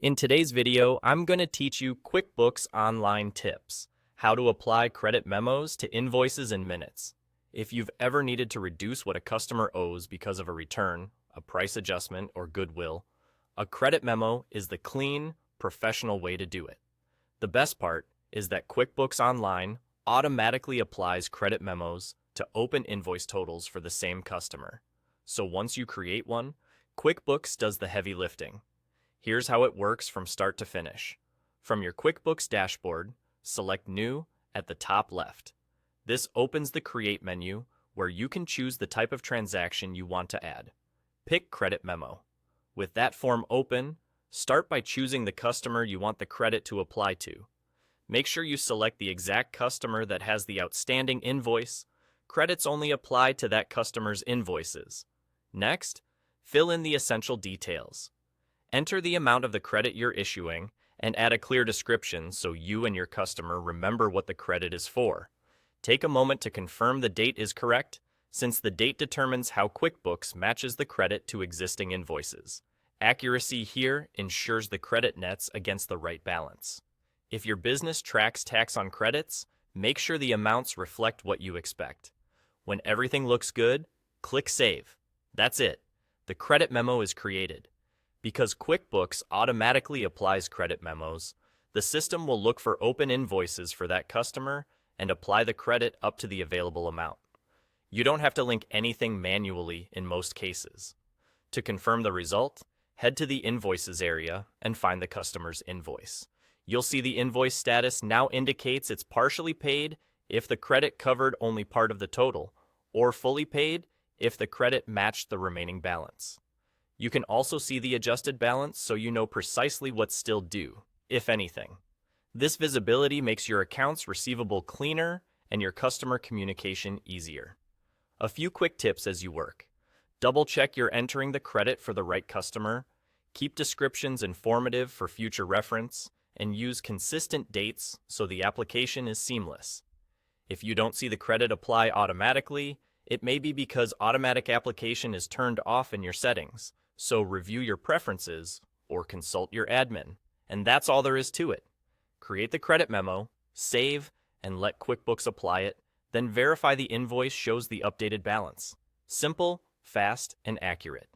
In today's video, I'm going to teach you QuickBooks Online tips, how to apply credit memos to invoices in minutes. If you've ever needed to reduce what a customer owes because of a return, a price adjustment, or goodwill, a credit memo is the clean, professional way to do it. The best part is that QuickBooks Online automatically applies credit memos to open invoice totals for the same customer. So once you create one, QuickBooks does the heavy lifting. Here's how it works from start to finish. From your QuickBooks dashboard, select New at the top left. This opens the Create menu where you can choose the type of transaction you want to add. Pick Credit Memo. With that form open, start by choosing the customer you want the credit to apply to. Make sure you select the exact customer that has the outstanding invoice. Credits only apply to that customer's invoices. Next, fill in the essential details. Enter the amount of the credit you're issuing and add a clear description so you and your customer remember what the credit is for. Take a moment to confirm the date is correct, since the date determines how QuickBooks matches the credit to existing invoices. Accuracy here ensures the credit nets against the right balance. If your business tracks tax on credits, make sure the amounts reflect what you expect. When everything looks good, click Save. That's it. The credit memo is created. Because QuickBooks automatically applies credit memos, the system will look for open invoices for that customer and apply the credit up to the available amount. You don't have to link anything manually in most cases. To confirm the result, head to the Invoices area and find the customer's invoice. You'll see the invoice status now indicates it's partially paid if the credit covered only part of the total, or fully paid if the credit matched the remaining balance. You can also see the adjusted balance so you know precisely what's still due, if anything. This visibility makes your accounts receivable cleaner and your customer communication easier. A few quick tips as you work. Double-check you're entering the credit for the right customer, keep descriptions informative for future reference, and use consistent dates so the application is seamless. If you don't see the credit apply automatically, it may be because automatic application is turned off in your settings. So review your preferences or consult your admin. And that's all there is to it. Create the credit memo, save, and let QuickBooks apply it, then verify the invoice shows the updated balance. Simple, fast, and accurate.